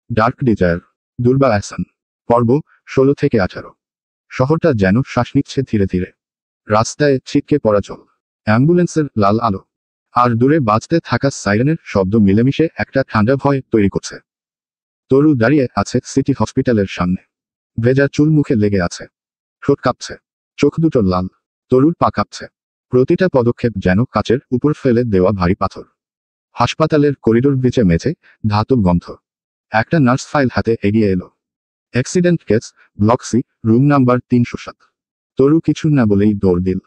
Dark desire, দুর্বা action. পর্ব 16 থেকে 18। শহরটা যেন শ্বাস নিচ্ছে ধীরে ধীরে। রাস্তায় ছিটকে পড়া জল, অ্যাম্বুলেন্সের লাল আলো, আর দূরে বাজতে থাকা সাইরেনের শব্দ মিলেমিশে একটা ঠান্ডা ভয় তৈরি করছে। তরু দাঁড়িয়ে আছে সিটি হসপিটালের সামনে। ভেজা চুল মুখে লেগে আছে, ঠোঁট কাঁপছে, চোখ দুটো লাল। তরুর পা কাঁপছে, প্রতিটা পদক্ষেপ যেন কাচের উপর ফেলে দেওয়া ভারী পাথর। হাসপাতালের করিডোর ভিজে মেঝে, ধাতব গন্ধ। একটা নার্স ফাইল হাতে এগিয়ে এলো। Accident case, block C, room number 307। Taru কিছু না বলেই দৌড় দিল।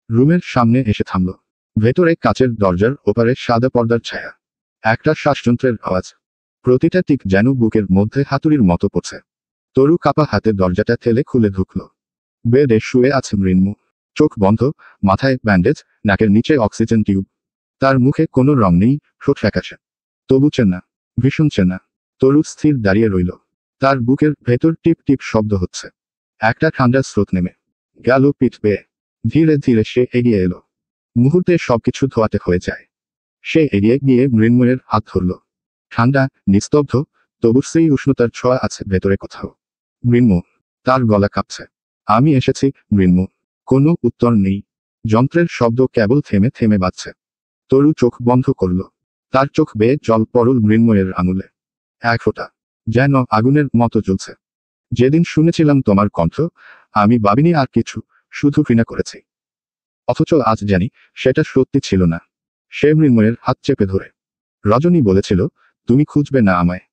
রুমের সামনে এসে থামল। ভেতরে কাচের দরজার ওপারে সাদা পর্দার ছায়া, একটা শ্বাসযন্ত্রের আওয়াজ। প্রতিটা টিক যেন বুকের মধ্যে হাতুড়ির মতো পড়ছে। তরু কাপা হাতে দরজাটা ঠেলে খুলে ঢুকল। বেডে শুয়ে আছে মৃন্মু, চোখ বন্ধ, মাথায় ব্যান্ডেজ, নাকের নিচে অক্সিজেন টিউব। তার মুখে কোনো রং নেই, ঠোঁট ফ্যাকাশে। তবু চেনা, ভীষণ চেনা। তরু স্থির দাঁড়িয়ে রইল। তার বুকের ভেতর টিপ টিপ শব্দ হচ্ছে। একটা ঠান্ডা স্রোত নেমে গেল পিঠ বেয়ে। ধীরে ধীরে সে এগিয়ে এলো। মুহূর্তে সবকিছু ধোয়াটে হয়ে যায়। সে এগিয়ে গিয়ে মৃন্ময়ের হাত ধরল। ঠান্ডা, নিস্তব্ধ, তবু সেই উষ্ণতার ছোঁয়া আছে ভেতরে কোথাও। মৃন্ময়, তার গলা কাঁপছে। আমি এসেছি, মৃন্ময়। কোনো উত্তর নেই। যন্ত্রের শব্দ কেবল থেমে থেমে বাজছে। তরু চোখ বন্ধ করল। তার চোখ বেয়ে জল পড়ল মৃন্ময়ের আঙুলে। এক ফোঁটা, যেন আগুনের মতো জ্বলছে। যেদিন শুনেছিলাম তোমার কণ্ঠ, আমি ভাবিনি আর কিছু, শুধু ঘৃণা করেছি। অথচ আজ জানি, সেটা সত্যি ছিল না। সে মৃন্ময়ের হাত চেপে ধরে। রজনী বলেছিল, তুমি খুঁজবে না আমায়।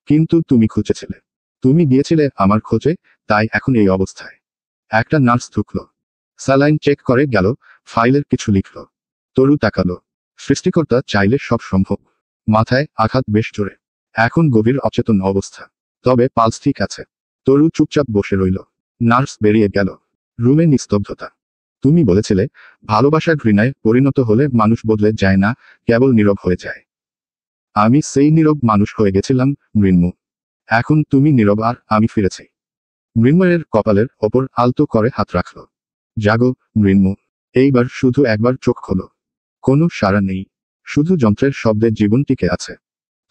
কিন্তু তুমি খুঁজেছিলে। তুমি গিয়েছিলে আমার খোঁজে, তাই এখন এই অবস্থায়। একটা নার্স ঢুকল। স্যালাইন চেক করে গেল, ফাইলের কিছু লিখল। তরু তাকালো। সৃষ্টিকর্তা চাইলে সব সম্ভব। মাথায় আঘাত বেশ জোরে। এখন গভীর অচেতন অবস্থা। তবে পালস ঠিক আছে। তরু চুপচাপ বসে রইল। নার্স বেরিয়ে গেল। রুমে নিস্তব্ধতা। তুমি বলেছিলে, ভালোবাসা ঘৃণায় পরিণত হলে মানুষ বদলে যায় না, কেবল নীরব হয়ে যায়। আমি সেই নীরব মানুষ হয়ে গেছিলাম, মৃন্ময়। এখন তুমি নীরব আর আমি ফিরেছি। মৃন্ময়ের কপালের ওপর আলতো করে হাত রাখল। জাগো, মৃন্ময়। এইবার শুধু একবার চোখ খোলো। কোনো সাড়া নেই। শুধু যন্ত্রের শব্দে জীবন টিকে আছে।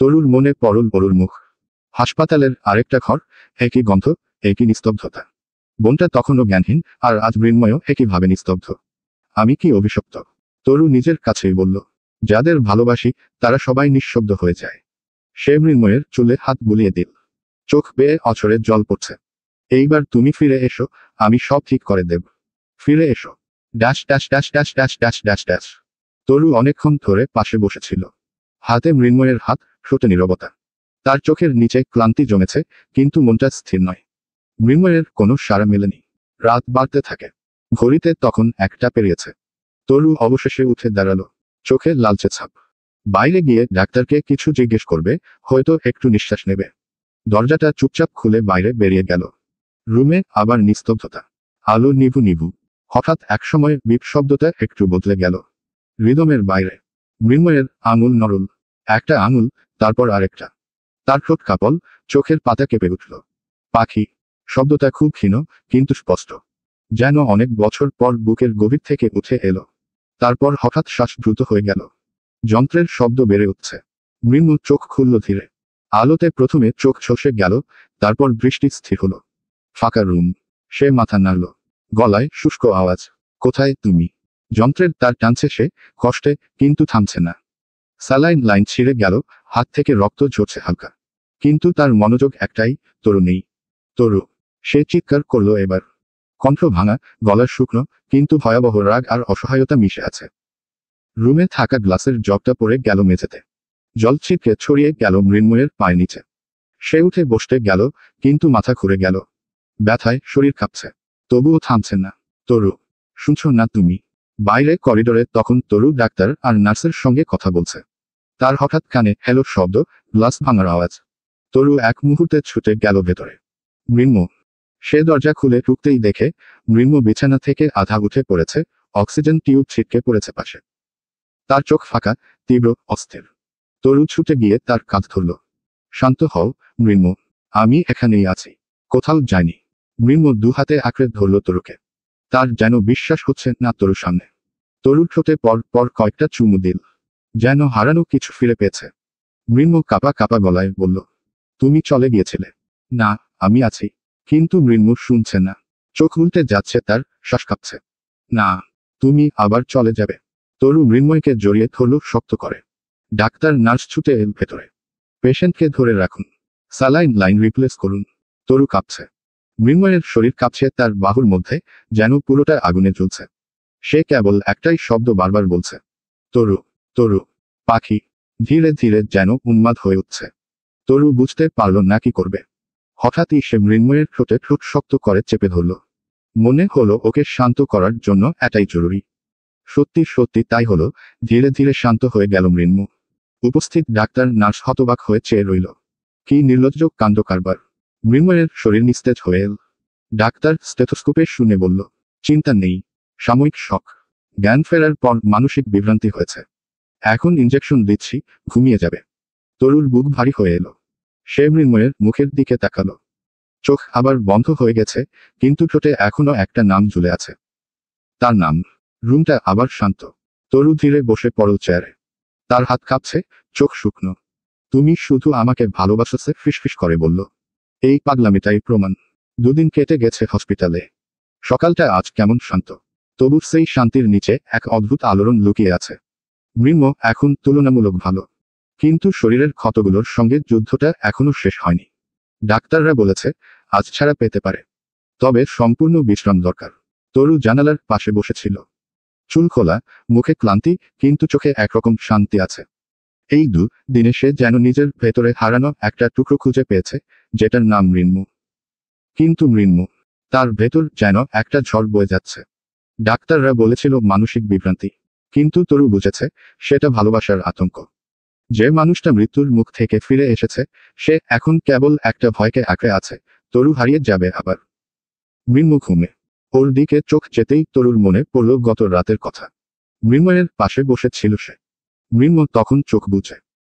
তরুর মনে পড়ল বরুর মুখ। হাসপাতালের আরেকটা ঘর, একই গন্ধ, একই নিস্তব্ধতা। বোনটা তখনও জ্ঞানহীন, আর আজ মৃন্ময়ও একইভাবে নিস্তব্ধ। আমি কি অভিশপ্ত? তরু নিজের কাছেই বলল। যাদের ভালোবাসি, তারা সবাই নিঃশব্দ হয়ে যায়। সে মৃন্ময়ের চুলে হাত বুলিয়ে দিল। চোখ বেয়ে অঝরে জল পড়ছে। এইবার তুমি ফিরে এসো, আমি সব ঠিক করে দেব। ফিরে এসো। Dash dash dash dash dash dash dash dash. Taru অনেকক্ষণ ধরে পাশে বসেছিল। হাতে মৃন্ময়ের হাত, ঠোঁটে নীরবতা। তার চোখের নিচে ক্লান্তি জমেছে, কিন্তু মনটা স্থির নয়। মৃন্ময়ের কোনো সাড়া মেলেনি। রাত বাড়তে থাকে। ঘড়িতে তখন 1টা পেরিয়েছে। তরু অবশেষে উঠে দাঁড়ালো। চোখে লালচে ছাপ। বাইরে গিয়ে ডাক্তারকে কিছু জিজ্ঞেস করবে, হয়তো একটু নিঃশ্বাস নেবে। দরজাটা চুপচাপ খুলে বাইরে বেরিয়ে গেল। রুমে আবার নিস্তব্ধতা। আলো নিভু নিভু। হঠাৎ একসময় বিপ শব্দটা একটু বদলে গেল। রিদমের বাইরে। মৃন্ময়ের আঙুল নরল। একটা আঙুল, তারপর আরেকটা। তার ঠোঁট কাপল, চোখের পাতা কেঁপে উঠল। পাখি। শব্দটা খুব ক্ষীণ, কিন্তু স্পষ্ট। যেন অনেক বছর পর বুকের গভীর থেকে উঠে এলো। তারপর হঠাৎ শ্বাস দ্রুত হয়ে গেল। যন্ত্রের শব্দ বেড়ে উঠছে। মৃন্ময় চোখ খুলল ধীরে। আলোতে প্রথমে চোখ ঝলসে গেল, তারপর দৃষ্টি স্থির হলো। ফাঁকা রুম। সে মাথা নাড়ল। গলায় শুষ্ক আওয়াজ। কোথায় তুমি? যন্ত্রের তার টানছে সে, কষ্টে, কিন্তু থামছে না। স্যালাইন লাইন ছিঁড়ে গেল, হাত থেকে রক্ত ঝরছে হালকা। কিন্তু তার মনোযোগ একটাই, তরু নেই। তরু। সে চিৎকার করল এবার। কণ্ঠ ভাঙা, গলা শুকনো, কিন্তু ভয়াবহ রাগ আর অসহায়তা মিশে আছে। রুমে থাকা গ্লাসের জগটা পড়ে গেল মেঝেতে। জল ছিটকে ছড়িয়ে গেল মৃন্ময়ের পায়ের নিচে। সে উঠে বসতে গেল, কিন্তু মাথা ঘুরে গেল। ব্যথায় শরীর কাঁপছে। তবুও থামছে না। তরু, শুনছো না তুমি? বাইরে করিডোরে তখন তরু ডাক্তার আর নার্সের সঙ্গে কথা বলছে। তার হঠাৎ কানে হ্যালো শব্দ, গ্লাস ভাঙার আওয়াজ। তরু এক মুহূর্তে ছুটে গেল ভেতরে। মৃন্ময়। সে দরজা খুলে ঢুকতেই দেখে, মৃন্ময় বিছানা থেকে আধা উঠে পড়েছে, অক্সিজেন টিউব ছিটকে পড়েছে পাশে। তার চোখ ফাঁকা, তীব্র, অস্থির। তরু ছুটে গিয়ে তার কাঁধ ধরল। শান্ত হও, মৃন্ময়। আমি এখানেই আছি। কোথাও যাইনি। মৃন্ময় দুহাতে আঁকড়ে ধরল তরুকে। তার যেন বিশ্বাস হচ্ছে না তরুর সামনে। তরুর ঠোঁটে পর পর কয়েকটা চুমু দিল। যেন হারানো কিছু ফিরে পেয়েছে। মৃন্ময় কাঁপা কাঁপা গলায় বলল, তুমি চলে গিয়েছিলে। না, আমি আছি। কিন্তু মৃন্ময় শুনছে না। চোখ উল্টে যাচ্ছে তার, শ্বাস কাঁপছে। না, তুমি আবার চলে যাবে। তরু মৃন্ময়কে জড়িয়ে ধরল শক্ত করে। ডাক্তার নার্স ছুটে এল ভেতরে। পেশেন্টকে ধরে রাখুন। স্যালাইন লাইন রিপ্লেস করুন। তরু কাঁপছে। মৃন্ময়ের শরীর কাঁপছে তার বাহুর মধ্যে, যেন পুরোটা আগুনে জ্বলছে। সে কেবল একটাই শব্দ বারবার বলছে, তরু, তরু। পাখি ধীরে ধীরে যেন উন্মাদ হয়ে উঠছে। তরু বুঝতে পারল না কি করবে। হঠাৎই সে মৃন্ময়ের ঠোঁটে ঠোঁট শক্ত করে চেপে ধরল। মনে হলো ওকে শান্ত করার জন্য এটাই জরুরি। সত্যি সত্যি তাই হলো। ধীরে ধীরে শান্ত হয়ে গেল মৃন্ময়। উপস্থিত ডাক্তার নার্স হতবাক হয়ে চেয়ে রইল। কি নির্লজ্জ কাণ্ড কারবার। মৃন্ময়ের শরীর নিস্তেজ হয়ে এল। ডাক্তার স্টেথোস্কোপে শুনে বলল, চিন্তা নেই, সাময়িক শক। জ্ঞান ফেরার পর মানসিক বিভ্রান্তি হয়েছে। এখন ইনজেকশন দিচ্ছি, ঘুমিয়ে যাবে। তরুর বুক ভারী হয়ে এলো। সে মৃন্ময়ের মুখের দিকে তাকালো। চোখ আবার বন্ধ হয়ে গেছে, কিন্তু ঠোঁটে এখনো একটা নাম ঝুলে আছে। তার নাম। রুমটা আবার শান্ত। তরু ধীরে বসে পড়ল চেয়ারে। তার হাত কাঁপছে, চোখ শুকনো। তুমি শুধু আমাকে ভালোবাসছে, ফিসফিস করে বলল। এই পাগলামিটাই প্রমাণ। দুদিন কেটে গেছে হসপিটালে। সকালটা আজ কেমন শান্ত। তবু সেই শান্তির নিচে এক অদ্ভুত আলোড়ন লুকিয়ে আছে। মৃন্ময় এখন তুলনামূলক ভালো। কিন্তু শরীরের ক্ষতগুলোর সঙ্গে যুদ্ধটা এখনো শেষ হয়নি। ডাক্তাররা বলেছে আজ ছাড়া পেতে পারে। তবে সম্পূর্ণ বিশ্রাম দরকার। তরু জানালার পাশে বসেছিল। চুল খোলা, মুখে ক্লান্তি, কিন্তু চোখে একরকম শান্তি আছে। এই দিনে সে যেন নিজের ভেতরে হারানো একটা টুকরো খুঁজে পেয়েছে, যেটার নাম মৃন্ময়। কিন্তু মৃন্ময়, তার ভেতর যেন একটা ঝড় বয়ে যাচ্ছে। ডাক্তাররা বলেছিল মানসিক বিভ্রান্তি। কিন্তু তরু বুঝেছে সেটা ভালোবাসার আতঙ্ক। যে মানুষটা মৃত্যুর মুখ থেকে ফিরে এসেছে, সে এখন কেবল একটা ভয়কে আঁকড়ে আছে, তরু হারিয়ে যাবে আবার। মৃন্ময় ঘুমে। ওর দিকে চোখ যেতেই তরুর মনে পড়ল গত রাতের কথা। মৃন্ময়ের পাশে বসে ছিল সে। মৃন্ময় তখন চোখ বুঝে।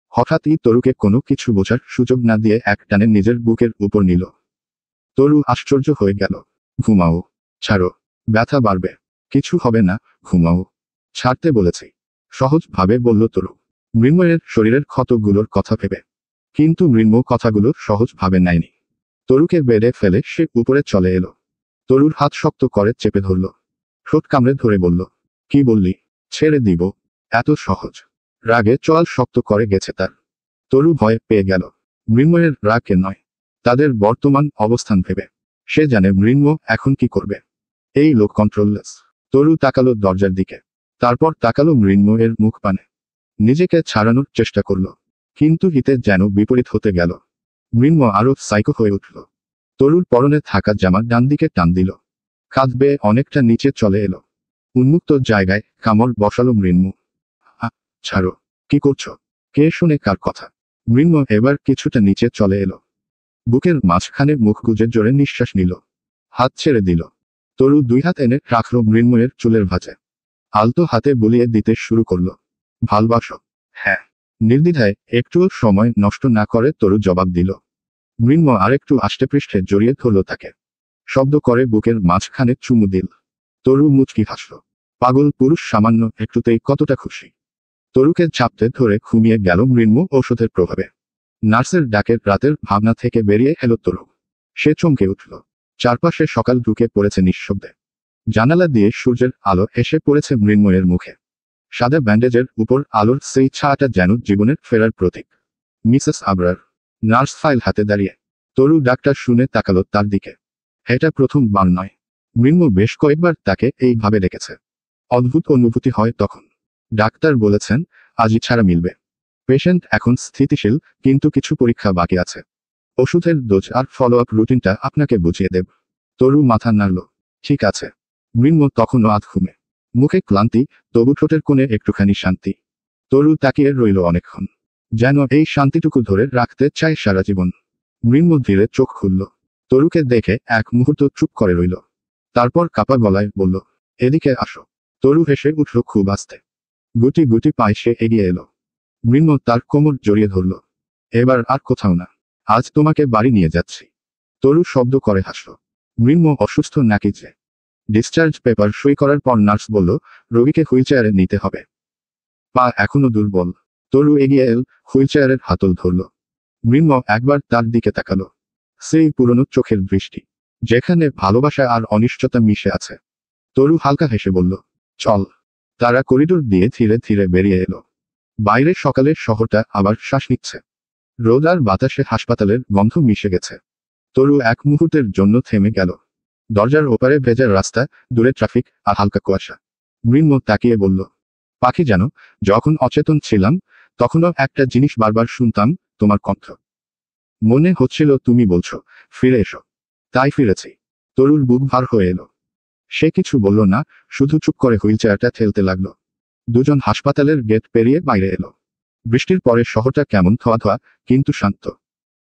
হঠাৎই তরুকে কোনো কিছু বোঝার সুযোগ না দিয়ে এক টানে নিজের বুকের উপর নিল। তরু আশ্চর্য হয়ে গেল। ঘুমাও। ছাড়ো। ব্যথা বাড়বে। কিছু হবে না, ঘুমাও। ছাড়তে বলেছি। সহজভাবে বলল তরু। মৃন্ময়ের শরীরের ক্ষতগুলোর কথা ভেবে। কিন্তু মৃন্ময় কথাগুলো সহজভাবে নেয়নি। তরুকে বেডে ফেলে সে উপরে চলে এলো। তরুর হাত শক্ত করে চেপে ধরল। ঠোঁট কামড়ে ধরে বলল, কি বললি? ছেড়ে দিব? এত সহজ? রাগে চোয়াল শক্ত করে গেছে তার। তরু ভয় পেয়ে গেল। মৃন্ময়ের রাগকে নয়, তাদের বর্তমান অবস্থান ভেবে। সে জানে মৃন্ময় এখন কি করবে। এই লোক কন্ট্রোললেস। তরু তাকালো দরজার দিকে। তারপর তাকালো মৃন্ময়ের মুখ পানে। নিজেকে ছাড়ানোর চেষ্টা করল। কিন্তু হিতে যেন বিপরীত হতে গেল। মৃন্ময় আরো সাইকো হয়ে উঠল। তরুর পরনে থাকা জামা ডান দিকে টান দিল। কাঁধ বেয়ে অনেকটা নিচে চলে এলো। উন্মুক্ত জায়গায় কামড় বসালো মৃন্ময়। ছাড়ো। কি করছো? কে শুনে কার কথা? মৃন্ময় এবার কিছুটা নিচে চলে এলো। বুকের মাঝখানে মুখ গুজে জোরে নিঃশ্বাস নিল। হাত ছেড়ে দিল। তরু দুই হাত এনে রাখল মৃন্ময়ের চুলের ভাঁজে। আলতো হাতে বুলিয়ে দিতে শুরু করলো। ভালবাসো? হ্যাঁ। নির্দ্বিধায়, একটুও সময় নষ্ট না করে তরু জবাব দিল। মৃন্ময় আরেকটু আষ্টেপৃষ্ঠে জড়িয়ে ধরল তাকে। শব্দ করে বুকের মাঝখানে চুমু দিল। তরু মুচকি হাসল। পাগল পুরুষ সামান্য একটুতেই কতটা খুশি। তরুকে চাপতে ধরে ঘুমিয়ে গেল মৃন্ময় ঔষধের প্রভাবে। নার্সের ডাকের রাতের ভাবনা থেকে বেরিয়ে এলো তরু। সে চমকে উঠল। চারপাশে সকাল ঢুকে পড়েছে নিঃশব্দে। জানালা দিয়ে সূর্যের আলো এসে পড়েছে মৃন্ময়ের মুখে। সাদা ব্যান্ডেজের উপর আলোর সেই ছায়াটা যেন জীবনের ফেরার প্রতীক। মিসেস আবরার। নার্স ফাইল হাতে দাঁড়িয়ে। তরু ডাক্তার শুনে তাকালো তার দিকে। এটা প্রথমবার নয়। মৃন্ময় বেশ কয়েকবার তাকে এইভাবে ডেকেছে। অদ্ভুত অনুভূতি হয় তখন। ডাক্তার বলেছেন আজই ছাড়া মিলবে। পেশেন্ট এখন স্থিতিশীল, কিন্তু কিছু পরীক্ষা বাকি আছে। ওষুধের ডোজ আর ফলো আপ রুটিনটা আপনাকে বুঝিয়ে দেব। তরু মাথা নাড়ল। ঠিক আছে। মৃন্ময় তখনও আধ ঘুমে। মুখে ক্লান্তি, তবু ঠোঁটের কোণে একটুখানি শান্তি। তরু তাকিয়ে রইল অনেকক্ষণ। যেন এই শান্তিটুকু ধরে রাখতে চায় সারা জীবন। মৃন্ময় ধীরে চোখ খুলল। তরুকে দেখে এক মুহূর্ত চুপ করে রইল। তারপর কাপা গলায় বলল, এদিকে আসো। তরু হেসে উঠল খুব আস্তে। গুটি গুটি পায়ে সে এগিয়ে এলো। মৃন্ময় তার কোমর জড়িয়ে ধরল। এবার আর কোথাও না। আজ তোমাকে বাড়ি নিয়ে যাচ্ছি। তরু শব্দ করে হাসল। মৃন্ময় অসুস্থ নাকি যে? ডিসচার্জ পেপার সই করার পর নার্স বলল, রোগীকে হুইলচেয়ারে নিতে হবে। পা এখনো দুর্বল। তরু এগিয়ে এল, হুইলচেয়ারের হাতল ধরল। মৃন্ময় একবার তার দিকে তাকালো। সেই পুরনো চোখের দৃষ্টি, যেখানে ভালোবাসা আর অনিশ্চয়তা মিশে আছে। তরু হালকা হেসে বলল, চল। তারা করিডোর দিয়ে ধীরে ধীরে বেরিয়ে এলো। বাইরে সকালের শহরটা আবার শ্বাস নিচ্ছে। রোদ আর বাতাসে হাসপাতালের গন্ধ মিশে গেছে। তরু এক মুহূর্তের জন্য থেমে গেল। দরজার ওপারে ভেজা রাস্তা, দূরে ট্রাফিক আর হালকা কুয়াশা। মৃন্ময় তাকিয়ে বলল, পাখি জানো, যখন অচেতন ছিলাম তখনও একটা জিনিস বারবার শুনতাম, তোমার কণ্ঠ। মনে হচ্ছিল তুমি বলছো, ফিরে এসো। তাই ফিরেছি। তরুর বুক ভার হয়ে এলো। সে কিছু বলল না, শুধু চুপ করে হুইলচেয়ারটা ঠেলতে লাগলো। দুজন হাসপাতালের গেট পেরিয়ে বাইরে এলো। বৃষ্টির পরে শহরটা কেমন ধোয়া ধোয়া, কিন্তু শান্ত।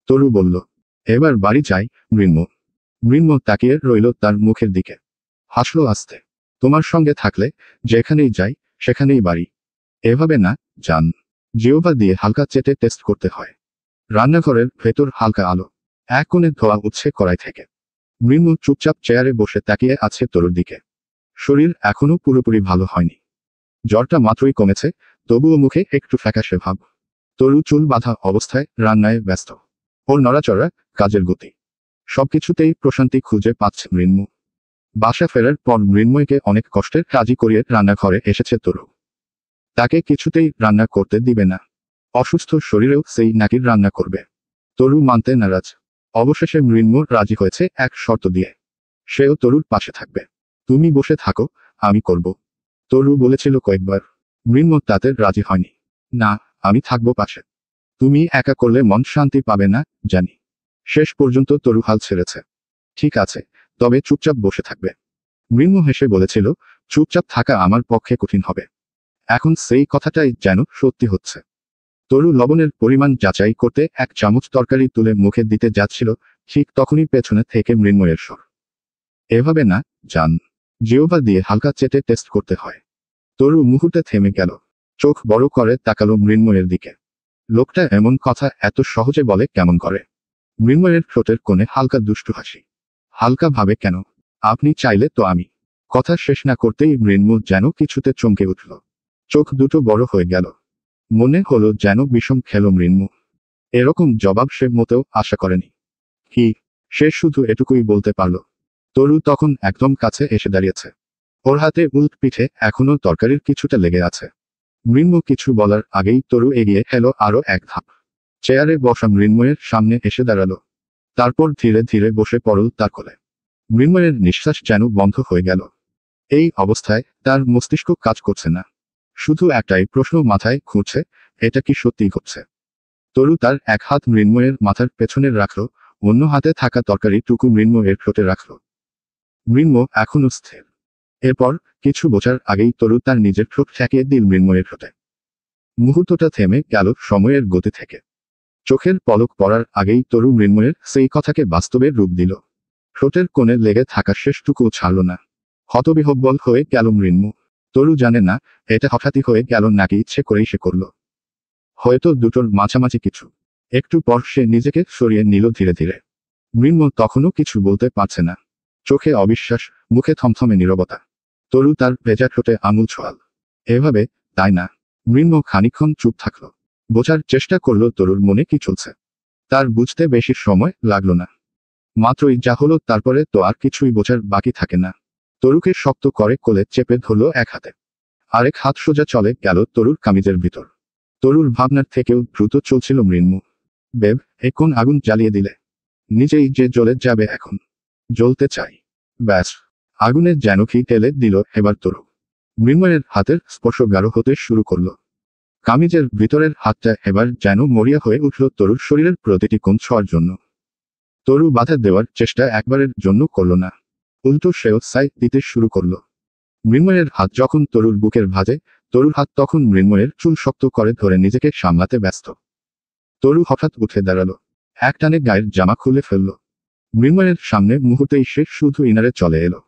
তরু বলল, এবার বাড়ি যাই। মৃন্ময় মৃন্ময় তাকিয়ে রইল তার মুখের দিকে। হাসলো আস্তে। তোমার সঙ্গে থাকলে যেখানেই যাই সেখানেই বাড়ি। এভাবে না, যান। জিহ্বা দিয়ে হালকা চেটে টেস্ট করতে হয়। রান্নাঘরের ভেতর হালকা আলো, এক কোণে ধোয়া উঠছে কড়াই থেকে। মৃন্ময় চুপচাপ চেয়ারে বসে তাকিয়ে আছে তরুর দিকে। শরীর এখনো পুরোপুরি ভালো হয়নি। জ্বরটা মাত্রই কমেছে, তবুও মুখে একটু ফ্যাকাশে ভাব। তরু চুল বাঁধা অবস্থায় রান্নায় ব্যস্ত। ওর নড়াচড়া, কাজের গতি, সবকিছুতেই প্রশান্তি খুঁজে পাচ্ছে মৃন্ময়। বাসা ফেরার পর মৃন্ময়কে অনেক কষ্টের কাজই করিয়ে রান্নাঘরে এসেছে তরু। তাকে কিছুতেই রান্না করতে দিবে না। অসুস্থ শরীরেও সেই নাকির রান্না করবে। তরু মানতে নারাজ। অবশেষে মৃন্ময় রাজি হয়েছে এক শর্ত দিয়ে। সেও তরুর পাশে থাকবে। তুমি বসে থাকো, আমি করব। তরু বলেছিল কয়েকবার। মৃন্ময় তাতে রাজি হয়নি। না, আমি থাকবো পাশে। তুমি একা করলে মন শান্তি পাবে না, জানি। শেষ পর্যন্ত তরু হাল ছেড়েছে। ঠিক আছে, তবে চুপচাপ বসে থাকবে। মৃন্ময় হেসে বলেছিল, চুপচাপ থাকা আমার পক্ষে কঠিন হবে। এখন সেই কথাটাই যেন সত্যি হচ্ছে। তরু লবণের পরিমাণ যাচাই করতে এক চামচ তরকারি তুলে মুখে দিতে যাচ্ছিল, ঠিক তখনই পেছনে থেকে মৃন্ময়ের স্বর। এভাবে না, যান। জিহ্বা দিয়ে হালকা চেটে টেস্ট করতে হয়। তরু মুহূর্তে থেমে গেল। চোখ বড় করে তাকালো মৃন্ময়ের দিকে। লোকটা এমন কথা এত সহজে বলে কেমন করে? মৃন্ময়ের ঠোঁটের কোণে হালকা দুষ্টু হাসি। হালকা ভাবে কেন? আপনি চাইলে তো আমি। কথা শেষ না করতেই মৃন্ময় যেন কিছুতে চমকে উঠল। চোখ দুটো বড় হয়ে গেল। মনে হলো যেন বিষম খেল মৃন্ময়। এরকম জবাব সে মোটেও আশা করেনি। কি? সে শুধু এটুকুই বলতে পারল। তরু তখন একদম কাছে এসে দাঁড়িয়েছে। ওর হাতে উল্ট পিঠে এখনো তরকারির কিছুটা লেগে আছে। মৃন্ময় কিছু বলার আগেই তরু এগিয়ে এলো আরো এক ধাপ। চেয়ারে বসা মৃন্ময়ের সামনে এসে দাঁড়ালো। তারপর ধীরে ধীরে বসে পড়ল তার কোলে। মৃন্ময়ের নিঃশ্বাস যেন বন্ধ হয়ে গেল। এই অবস্থায় তার মস্তিষ্ক কাজ করছে না। শুধু একটাই প্রশ্ন মাথায় ঘুরছে, এটা কি সত্যিই ঘটছে? তরু তার এক হাত মৃন্ময়ের মাথার পেছনে রাখল, অন্য হাতে থাকা তরকারিটুকু মৃন্ময়ের ঠোঁটে রাখল। মৃন্ময় এখনো স্থির। এরপর কিছু বোঝার আগেই তরু তার নিজের ঠোঁট ঠেকিয়ে দিল মৃন্ময়ের ঠোঁটে। মুহূর্তটা থেমে গেল সময়ের গতি থেকে। চোখের পলক পড়ার আগেই তরু মৃন্ময়ের সেই কথাকে বাস্তবের রূপ দিল। ঠোঁটের কোণে লেগে থাকা শেষটুকুও ছাড়ল না। হতবিহ্বল হয়ে গেল মৃন্ময়। তরু জানে না এটা হঠাৎই হয়ে গেল নাকি ইচ্ছে করেই সে করল। হয়তো দুটোর মাঝামাঝি কিছু। একটু পর সে নিজেকে সরিয়ে নিল ধীরে ধীরে। মৃন্ময় তখনও কিছু বলতে পারছে না। চোখে অবিশ্বাস, মুখে থমথমে নীরবতা। তরু তার ভেজা ঠোঁটে আঙুল ছোঁয়াল। এভাবে, তাই না? মৃন্ময় খানিকক্ষণ চুপ থাকল। বোঝার চেষ্টা করল তরুর মনে কি চলছে। তার বুঝতে বেশি সময় লাগলো না। মাত্রই যা হলো তারপরে তো আর কিছুই বোঝার বাকি থাকে না। তরুকে শক্ত করে কোলে চেপে ধরল এক হাতে। আরেক হাত সোজা চলে গেল তরুর কামিজের ভিতর। তরুর ভাবনার থেকেও দ্রুত চলছিল মৃন্ময়। বেব, এ কোন আগুন জ্বালিয়ে দিলে? নিজেই যে জ্বলে যাবে এখন। জ্বলতে চাই। ব্যাস। আগুনে যেন ঘি ঢেলে দিল এবার তরু। মৃন্ময়ের হাতের স্পর্শ গাঢ় হতে শুরু করল। কামিজের ভিতরের হাতটা এবার যেন মরিয়া হয়ে উঠল তরুর শরীরের প্রতিটি কোণ ছোঁয়ার জন্য। তরু বাধা দেওয়ার চেষ্টা একবারের জন্য করল না। উল্টো সেও সাইড দিতে শুরু করল। মৃন্ময়ের হাত যখন তরুর বুকের ভাঁজে, তরুর হাত তখন মৃন্ময়ের চুল শক্ত করে ধরে নিজেকে সামলাতে ব্যস্ত। তরু হঠাৎ উঠে দাঁড়ালো। একটানে গায়ের জামা খুলে ফেলল। মৃন্ময়ের সামনে মুহূর্তেই সে শুধু ইনারে চলে এলো।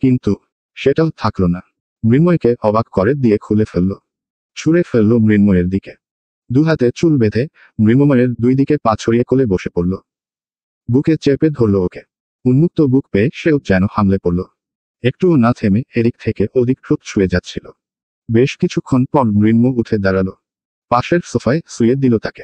কিন্তু সেটাও থাকল না। মৃন্ময়কে অবাক করে দিয়ে খুলে ফেলল। ছুঁড়ে ফেলল মৃন্ময়ের দিকে। দুহাতে চুল বেঁধে মৃন্ময়ের দুই দিকে পা ছড়িয়ে কোলে বসে পড়ল। বুকে চেপে ধরল ওকে। উন্মুক্ত বুক পেয়ে সেও যেন হামলে পড়ল। একটুও না থেমে এদিক থেকে ওদিক ঠোঁট ছুঁয়ে যাচ্ছিল। বেশ কিছুক্ষণ পর মৃন্ময় উঠে দাঁড়ালো। পাশের সোফায় শুয়ে দিল তাকে।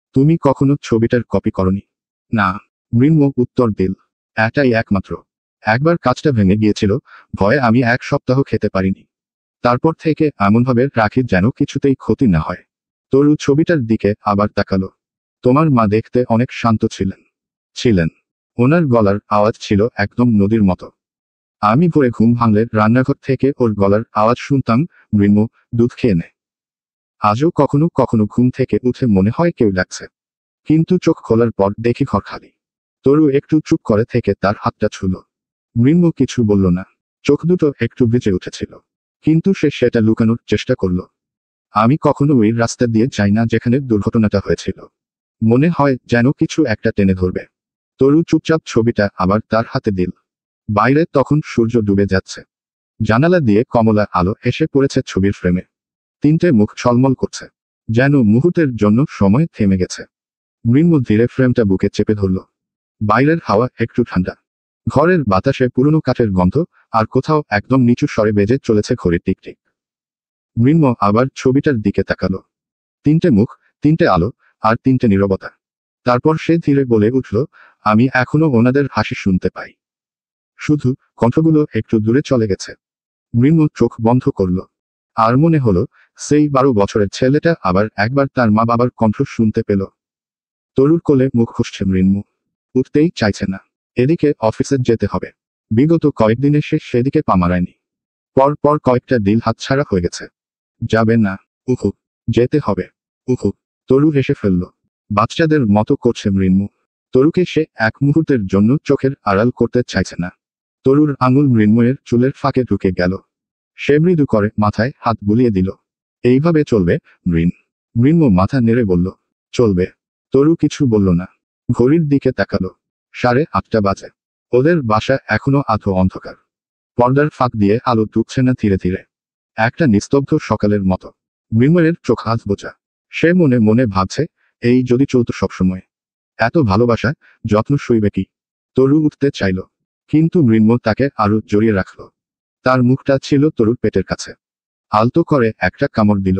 তুমি কখনো ছবিটার কপি করনি? না, মৃন্ময় উত্তর দিল। এটাই একমাত্র। একবার কাজটা ভেঙে গিয়েছিল, ভয়ে আমি 1 সপ্তাহ খেতে পারিনি। তারপর থেকে এমনভাবে রাখি যেন কিছুতেই ক্ষতি না হয়। তরু ছবিটার দিকে আবার তাকালো। তোমার মা দেখতে অনেক শান্ত ছিলেন। ওনার গলার আওয়াজ ছিল একদম নদীর মতো। আমি ভোরে ঘুম ভাঙলে রান্নাঘর থেকে ওর গলার আওয়াজ শুনতাম, মৃন্ময়, দুধ খেয়ে নে। আজও কখনো কখনো ঘুম থেকে উঠে মনে হয় কেউ ডাকছে, কিন্তু চোখ খোলার পর দেখি ঘর খালি। তরু একটু চুপ করে থেকে তার হাতটা ছুঁল। মৃন্ময় কিছু বলল না। চোখ দুটো একটু ভিজে উঠেছিল, কিন্তু সে সেটা লুকানোর চেষ্টা করল। আমি কখনো ওই রাস্তা দিয়ে যাই না যেখানে দুর্ঘটনাটা হয়েছিল। মনে হয় যেন কিছু একটা টেনে ধরবে। তরু চুপচাপ ছবিটা আবার তার হাতে দিল। বাইরে তখন সূর্য ডুবে যাচ্ছে। জানালা দিয়ে কমলা আলো এসে পড়েছে ছবির ফ্রেমে। 3টে মুখ ঝলমল করছে, যেন মুহূর্তের জন্য সময় থেমে গেছে। মৃন্ময় ধীরে ফ্রেমটা বুকে চেপে ধরল। বাইরের হাওয়া একটু ঠান্ডা। ঘরের বাতাসে পুরনো কাঠের গন্ধ, আর কোথাও একদম নিচু স্বরে বেজে চলেছে ঘড়ির টিকটিক। মৃন্ময় আবার ছবিটার দিকে তাকালো। 3টে মুখ, 3টে আলো, আর 3টে নীরবতা। তারপর সে ধীরে বলে উঠল, আমি এখনো ওনাদের হাসি শুনতে পাই। শুধু কণ্ঠগুলো একটু দূরে চলে গেছে। মৃন্ময় চোখ বন্ধ করল। আর মনে হলো, সেই 12 বছরের ছেলেটা আবার একবার তার মা বাবার কণ্ঠ শুনতে পেল। তরুর কোলে মুখ খুঁজছে মৃন্ময়। উঠতেই চাইছে না। এদিকে অফিসে যেতে হবে। বিগত কয়েকদিনে সে সেদিকে পা মারায়নি। পর পর কয়েকটা দিন হাতছাড়া হয়ে গেছে। যাবে না? উহু। যেতে হবে। উহু। তরু হেসে ফেলল। বাচ্চাদের মতো করছে মৃন্ময়। তরুকে সে এক মুহূর্তের জন্য চোখের আড়াল করতে চাইছে না। তরুর আঙুল মৃন্ময়ের চুলের ফাঁকে ঢুকে গেল। সে মৃদু করে মাথায় হাত বুলিয়ে দিল। এইভাবে চলবে, মৃন্ময় মাথা নেড়ে বলল, চলবে। তরু কিছু বলল না। ঘড়ির দিকে তাকালো। 8:30 বাজে। ওদের বাসা এখনো আধো অন্ধকার। পর্দার ফাঁক দিয়ে আলো ঢুকছে না ধীরে ধীরে। একটা নিস্তব্ধ সকালের মতো। মৃন্ময়ের চোখ আধ বোঝা। সে মনে মনে ভাবছে, এই যদি চলতো সবসময়। এত ভালোবাসা, যত্ন সইবে কি? তরু উঠতে চাইল, কিন্তু মৃন্ময় তাকে আরো জড়িয়ে রাখল। তার মুখটা ছিল তরুর পেটের কাছে। আলতো করে একটা কামড় দিল।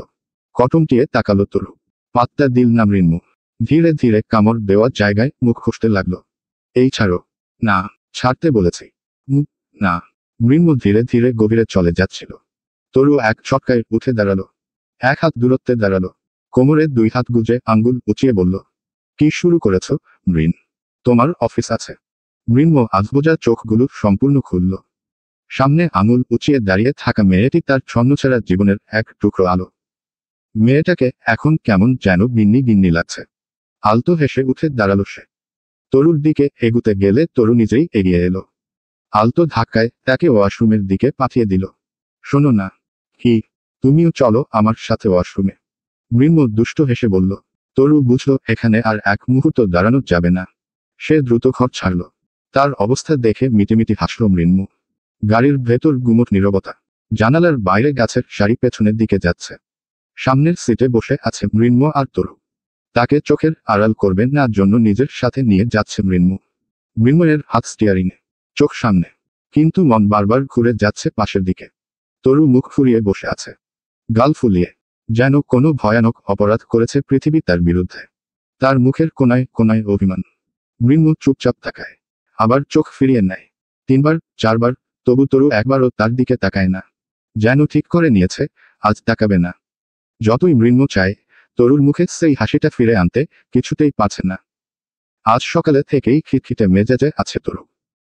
কটমটিয়ে তাকালো তরু। পাত্তা দিল না মৃন্ময়। ধীরে ধীরে কামড় দেওয়া জায়গায় মুখ খুঁজতে লাগলো। এই ছাড়ো। না, ছাড়তে বলেছি। না। মৃন্ময় ধীরে ধীরে গভীরে চলে যাচ্ছিল। তরু এক ছটকায় উঠে দাঁড়ালো। 1 হাত দূরত্বে দাঁড়ালো। কোমরে 2 হাত গুজে আঙ্গুল উঁচিয়ে বলল, কি শুরু করেছ, মৃণ? তোমার অফিস আছে। মৃন্ময় আধবোজা চোখগুলো সম্পূর্ণ খুলল। সামনে আঙুল উঁচিয়ে দাঁড়িয়ে থাকা মেয়েটি তার ছন্নছাড়া জীবনের এক টুকরো আলো। মেয়েটাকে এখন কেমন যেন গিন্নি গিন্নি লাগছে। আলতো হেসে উঠে দাঁড়ালো সে। তরুর দিকে এগুতে গেলে তরু নিজেই এগিয়ে এলো। আলতো ধাক্কায় তাকে ওয়াশরুমের দিকে পাঠিয়ে দিল। শোনো না। কি? তুমিও চলো আমার সাথে ওয়াশরুমে। মৃন্ময় দুষ্ট হেসে বলল। তরু বুঝল এখানে আর এক মুহূর্ত দাঁড়ানো যাবে না। সে দ্রুত ঘর ছাড়ল। তার অবস্থা দেখে মিটিমিটি হাসল মৃন্ময়। গাড়ির ভেতর গুমোট নীরবতা। জানালার বাইরে গাছের সারি পেছনের দিকে যাচ্ছে। সামনের সিটে বসে আছে মৃন্ময় আর তরু। তাকে চোখের আড়াল করবেন না জন্য নিজের সাথে নিয়ে যাচ্ছে মৃন্ময়। মৃন্ময়ের হাত স্টিয়ারিংয়ে, চোখ সামনে, কিন্তু মন বারবার ঘুরে যাচ্ছে পাশের দিকে। তরু মুখ ফুরিয়ে বসে আছে, গাল ফুলিয়ে, যেন কোনো ভয়ানক অপরাধ করেছে পৃথিবী তার বিরুদ্ধে। তার মুখের কোনায় কোনায় অভিমান। মৃন্ময় চুপচাপ তাকায়, আবার চোখ ফিরিয়ে নেয়। 3বার 4বার, তবু তরু একবারও তার দিকে তাকায় না। যেন ঠিক করে নিয়েছে, আজ তাকাবে না। যতই মৃন্ময় চায়, তরুর মুখে সেই হাসিটা ফিরে আনতে কিছুতেই পারছে না। আজ সকালে থেকেই খিটখিটে মেজাজে আছে তরু।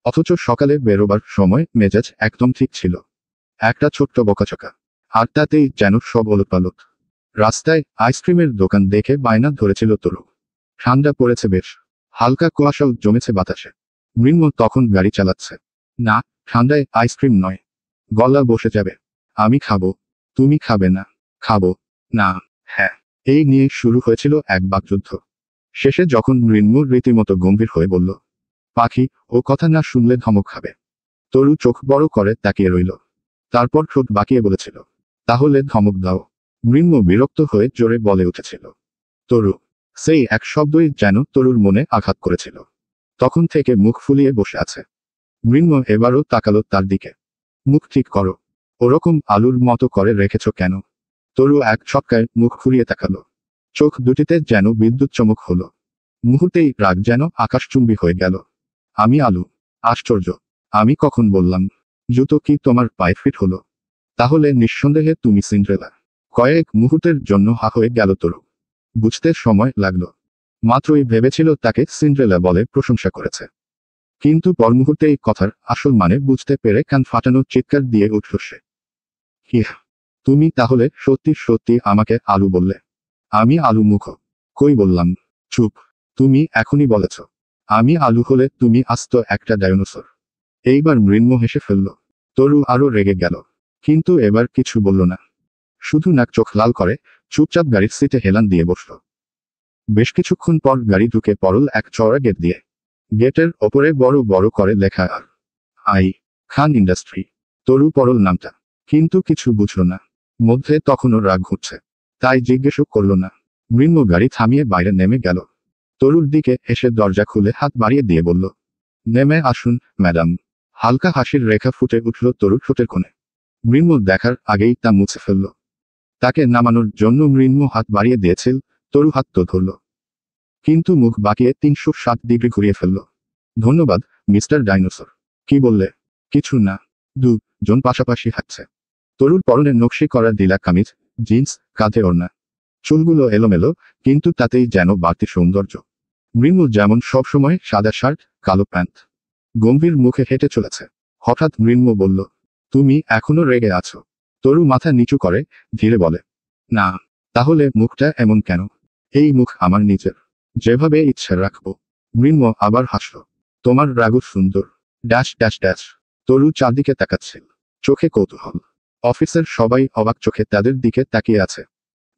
অথচ সকালে বেরোবার সময় মেজাজ একদম ঠিক ছিল। একটা ছোট্ট বকাচকা, আর তাতেই যেন সব ওলটপালট। রাস্তায় আইসক্রিমের দোকান দেখে বায়না ধরেছিল তরু। ঠান্ডা পড়েছে বেশ, হালকা কুয়াশাও জমেছে বাতাসে। মৃন্ময় তখন গাড়ি চালাচ্ছে। না, ঠান্ডায় আইসক্রিম নয়। গলা বসে যাবে। আমি খাবো। তুমি খাবে না। খাবো। না। হ্যাঁ। এই নিয়ে শুরু হয়েছিল এক বাকযুদ্ধ। শেষে যখন মৃন্ময় রীতিমতো গম্ভীর হয়ে বলল, পাখি, ও কথা না শুনলে ধমক খাবে। তরু চোখ বড় করে তাকিয়ে রইল। তারপর ঠোঁট বাঁকিয়ে বলেছিল, তাহলে ধমক দাও। মৃন্ময় বিরক্ত হয়ে জোরে বলে উঠেছিল, তরু। সেই এক শব্দই যেন তরুর মনে আঘাত করেছিল। তখন থেকে মুখ ফুলিয়ে বসে আছে। মৃন্ময় এবারও তাকালো তার দিকে। মুখ ঠিক করো। ওরকম আলুর মতো করে রেখেছ কেন? তরু এক ছটকায় মুখ ঘুরিয়ে তাকালো। চোখ দুটিতে যেন বিদ্যুৎ চমক হলো। মুহূর্তেই রাগ যেন আকাশচুম্বী হয়ে গেল। আমি আলু। আশ্চর্য। আমি কখন বললাম? জুতো কি তোমার পায়ে ফিট হলো? তাহলে নিঃসন্দেহে তুমি সিন্ড্রেলা। কয়েক মুহূর্তের জন্য হা হয়ে গেল তরু। বুঝতে সময় লাগলো। মাত্রই ভেবেছিল তাকে সিন্ড্রেলা বলে প্রশংসা করেছে, কিন্তু পর মুহূর্তেই কথার আসল মানে বুঝতে পেরে কান ফাটানো চিৎকার দিয়ে উঠল সে। হিহ, তুমি তাহলে সত্যি সত্যি আমাকে আলু বললে? আমি আলু মুখ? কই বললাম? চুপ। তুমি এখনই বলেছ আমি আলু হলে তুমি আস্ত একটা ডায়নোসর। এইবার মৃন্ম হেসে ফেলল। তরু আরো রেগে গেল, কিন্তু এবার কিছু বলল না। শুধু নাক চোখ লাল করে চুপচাপ গাড়ির সিটে হেলান দিয়ে বসল। বেশ কিছুক্ষণ পর গাড়ি ঢুকে পড়ল এক চওড়া গেট দিয়ে। গেটের ওপরে বড় বড় করে লেখা আর আই খান ইন্ডাস্ট্রি। তরু পড়ল নামটা, কিন্তু কিছু বুঝল না। মধ্যে তখনও রাগ ঘুরছে, তাই জিজ্ঞেসও করল না। মৃন্ম গাড়ি থামিয়ে বাইরে নেমে গেল। তরুর দিকে এসে দরজা খুলে হাত বাড়িয়ে দিয়ে বলল, নেমে আসুন ম্যাডাম। হালকা হাসির রেখা ফুটে উঠল তরুর ঠোঁটের কোণে। মৃন্ম দেখার আগেই তা মুছে ফেলল। তাকে নামানোর জন্য মৃন্ম হাত বাড়িয়ে দিয়েছিল, তরু হাত তো ধরল, কিন্তু মুখ বাঁকিয়ে 360 ডিগ্রি ঘুরিয়ে ফেলল। ধন্যবাদ মিস্টার ডাইনোসর। কি বললে? কিছু না। দুজন পাশাপাশি হাঁটছে। তরুর পরনে নকশি করা ঢিলা কামিজ, জিন্স, কাঁধে ওড়না। চুলগুলো এলোমেলো, কিন্তু তাতেই যেন বাড়তি সৌন্দর্য। মৃন্ম যেমন সবসময় সাদা শার্ট, কালো প্যান্ট। গম্ভীর মুখে হেঁটে চলেছে। হঠাৎ মৃন্ম বলল, তুমি এখনো রেগে আছো? তরু মাথা নিচু করে ধীরে বলে, না। তাহলে মুখটা এমন কেন? এই মুখ আমার নিজের, যেভাবে ইচ্ছে রাখবো। মৃন্ম আবার হাসল। তোমার রাগও সুন্দর। Dash dash dash. তরু চারদিকে তাকাচ্ছিল, চোখে কৌতূহল। অফিসের সবাই অবাক চোখে তাদের দিকে তাকিয়ে আছে।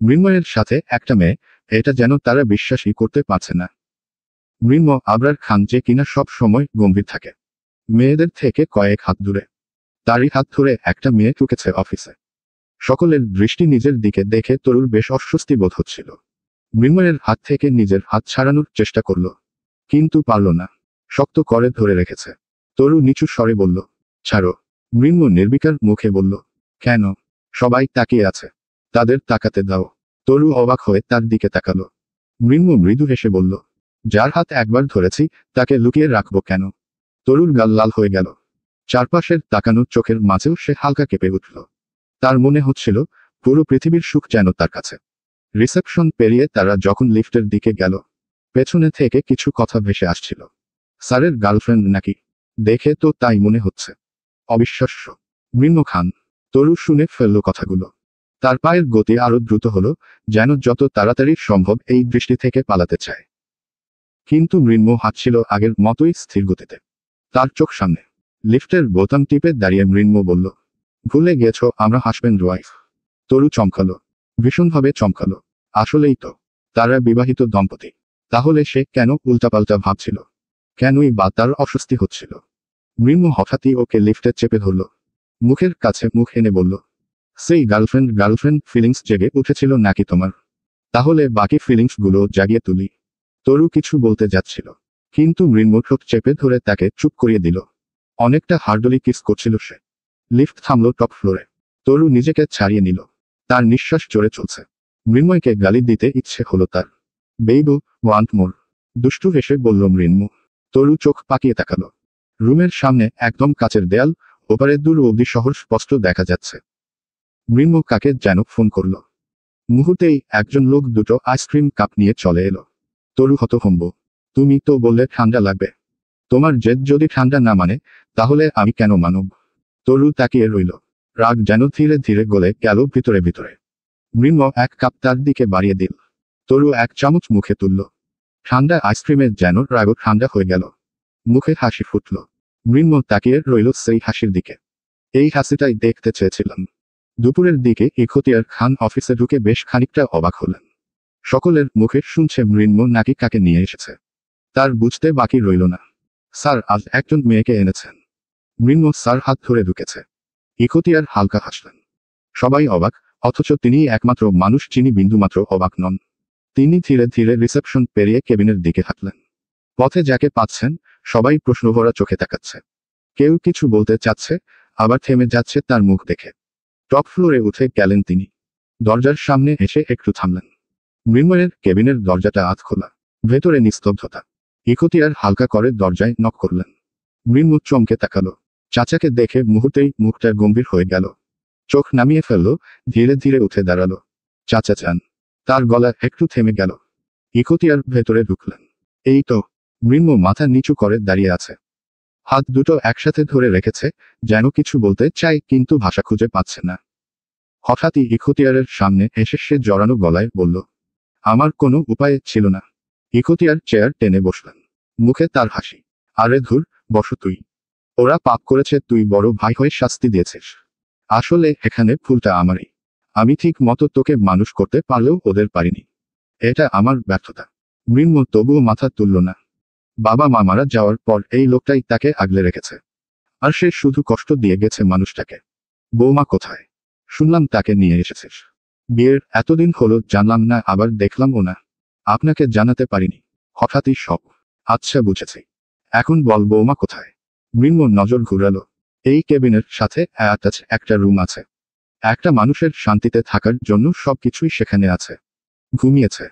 মৃন্ময়ের সাথে একটা মেয়ে, এটা যেন তারা বিশ্বাসই করতে পারছে না। মৃন্ম আবরার খান যে কিনা সব সময় গম্ভীর থাকে, মেয়েদের থেকে কয়েক হাত দূরে। তারই হাত ধরে একটা মেয়ে ঢুকেছে অফিসে। সকলের দৃষ্টি নিজের দিকে দেখে তরুর বেশ অস্বস্তি বোধ হচ্ছিল। মৃন্ময়ের হাত থেকে নিজের হাত ছাড়ানোর চেষ্টা করল, কিন্তু পারল না। শক্ত করে ধরে রেখেছে। তরু নিচু স্বরে বলল, ছাড়ো। মৃন্ম নির্বিকার মুখে বলল, কেন? সবাই তাকিয়ে আছে, তাদের তাকাতে দাও। তরু অবাক হয়ে তার দিকে তাকালো। মৃন্ম মৃদু হেসে বলল, যার হাত একবার ধরেছি তাকে লুকিয়ে রাখবো কেন? তরুর গাল লাল হয়ে গেল। চারপাশের তাকানো চোখের মাঝেও সে হালকা কেঁপে উঠল। তার মনে হচ্ছিল পুরো পৃথিবীর সুখ যেন তার কাছে। রিসেপশন পেরিয়ে তারা যখন লিফটের দিকে গেল, পেছনে থেকে কিছু কথা ভেসে আসছিল। স্যারের গার্লফ্রেন্ড নাকি? দেখে তো তাই মনে হচ্ছে। অবিশ্বাস্য। মৃন্ম খান। তরু শুনে ফেলল কথাগুলো। তার পায়ের গতি আরো দ্রুত হলো, যেন যত তাড়াতাড়ি সম্ভব এই দৃষ্টি থেকে পালাতে চায়। কিন্তু মৃন্ম হাঁটছিল আগের মতোই স্থির গতিতে। তার চোখ সামনে। লিফটের বোতাম টিপে দাঁড়িয়ে মৃন্ম বলল, ভুলে গেছো আমরা হাসব্যান্ড ওয়াইফ? তরু চমকালো, ভীষণভাবে চমকালো। আসলেই তো, তারা বিবাহিত দম্পতি। তাহলে সে কেন উল্টাপাল্টা ভাবছিল? কেনই বা তার অস্বস্তি হচ্ছিল? মৃন্ম হঠাৎই ওকে লিফটে চেপে ধরল। মুখের কাছে মুখ এনে বলল, সেই গার্লফ্রেন্ড ফিলিংস জেগে উঠেছিল নাকি তোমার? তাহলে বাকি ফিলিংস গুলো জাগিয়ে তুলি। তরু কিছু বলতে যাচ্ছিল, কিন্তু মৃন্ম ঠোঁট চেপে ধরে তাকে চুপ করিয়ে দিল। অনেকটা হার্ডলি কিস করছিল সে। লিফট থামল টপ ফ্লোরে। তরু নিজেকে ছাড়িয়ে নিল। তার নিঃশ্বাস জোরে চলছে। মৃন্ময়কে গালি দিতে ইচ্ছে হলো তার। বেইবু, ওয়ান্ট মোর। দুষ্টু হেসে বলল মৃন্ম। তরু চোখ পাকিয়ে তাকালো। রুমের সামনে একদম কাচের দেয়াল, ওপারে দূর অবধি শহর স্পষ্ট দেখা যাচ্ছে। মৃন্ম কাকে যেন ফোন করল। মুহূর্তেই একজন লোক দুটো আইসক্রিম কাপ নিয়ে চলে এলো। তরু হতভম্ব। তুমি তো বললে ঠান্ডা লাগবে। তোমার জেদ যদি ঠান্ডা না মানে, তাহলে আমি কেন মানব? তরু তাকিয়ে রইল। রাগ যেন ধীরে ধীরে গলে গেল ভিতরে ভিতরে। মৃন্ম এক কাপ তার দিকে বাড়িয়ে দিল। তরু এক চামচ মুখে তুলল। ঠান্ডা আইসক্রিমে যেন রাগও ঠান্ডা হয়ে গেল। মুখে হাসি ফুটল। মৃন্ম তাকিয়ে রইল সেই হাসির দিকে। এই হাসিটাই দেখতে চেয়েছিলাম। দুপুরের দিকে ইখতিয়ার খান অফিসে ঢুকে বেশ খানিকটা অবাক হলেন। সকলের মুখে শুনছে মৃন্ম নাকি কাকে নিয়ে এসেছে। তার বুঝতে বাকি রইল না। স্যার আজ একজন মেয়েকে এনেছেন। মৃন্ম স্যার হাত ধরে ঢুকেছে। ইখতিয়ার হালকা হাসলেন। সবাই অবাক, অথচ তিনিই একমাত্র মানুষ যিনি বিন্দুমাত্র অবাক নন। তিনি ধীরে ধীরে রিসেপশন পেরিয়ে কেবিনের দিকে হাঁটলেন। পথে যাকে পাচ্ছেন, সবাই প্রশ্নভরা চোখে তাকাচ্ছে। কেউ কিছু বলতে চাচ্ছে, আবার থেমে যাচ্ছে তার মুখ দেখে। টপ ফ্লোরে উঠে গেলেন তিনি। দরজার সামনে এসে একটু থামলেন। মৃন্ময়ের কেবিনের দরজাটা আধ খোলা, ভেতরে নিস্তব্ধতা। ইকতিয়ার হালকা করে দরজায় নক করলেন। মৃন্মু চমকে তাকালো। চাচাকে দেখে মুহূর্তেই মুখটা গম্ভীর হয়ে গেল। চোখ নামিয়ে ফেলল, ধীরে ধীরে উঠে দাঁড়ালো। চাচা চান। তার গলা একটু থেমে গেল। ইকতিয়ার ভেতরে ঢুকলেন। এই তো। মৃন্মু মাথা নিচু করে দাঁড়িয়ে আছে, হাত দুটো একসাথে ধরে রেখেছে, যেন কিছু বলতে চায় কিন্তু ভাষা খুঁজে পাচ্ছে না। হঠাৎই ইকতিয়ারের সামনে এসে সে জড়ানো গলায় বলল, আমার কোনো উপায় ছিল না। ইকতিয়ার চেয়ার টেনে বসলেন, মুখে তার হাসি। আরে ধুর, বসো তুই। ওরা পাপ করেছে, তুই বড় ভাই হয়ে শাস্তি দিয়েছিস। আসলে এখানে ভুলটা আমারই। আমি ঠিক মতো তোকে মানুষ করতে পারলেও ওদের পারিনি। এটা আমার ব্যর্থতা। মৃন্ময় তবুও মাথা তুলল না। বাবা মা মারা যাওয়ার পর এই লোকটাই তাকে আগলে রেখেছে, আর সে শুধু কষ্ট দিয়ে গেছে মানুষটাকে। বৌমা কোথায়? শুনলাম তাকে নিয়ে এসেছিস। বিয়ের এতদিন হলো, জানলাম না, আবার দেখলামও না। আপনাকে জানাতে পারিনি। হঠাৎই সব। আচ্ছা বুঝেছি। এখন বল বৌমা কোথায়? মৃন্ময় নজর ঘুরালো। এই কেবিনের সাথে অ্যাটাচ একটা রুম আছে। একটা মানুষের শান্তিতে থাকার জন্য সবকিছুই সেখানে আছে। ঘুমিয়েছে।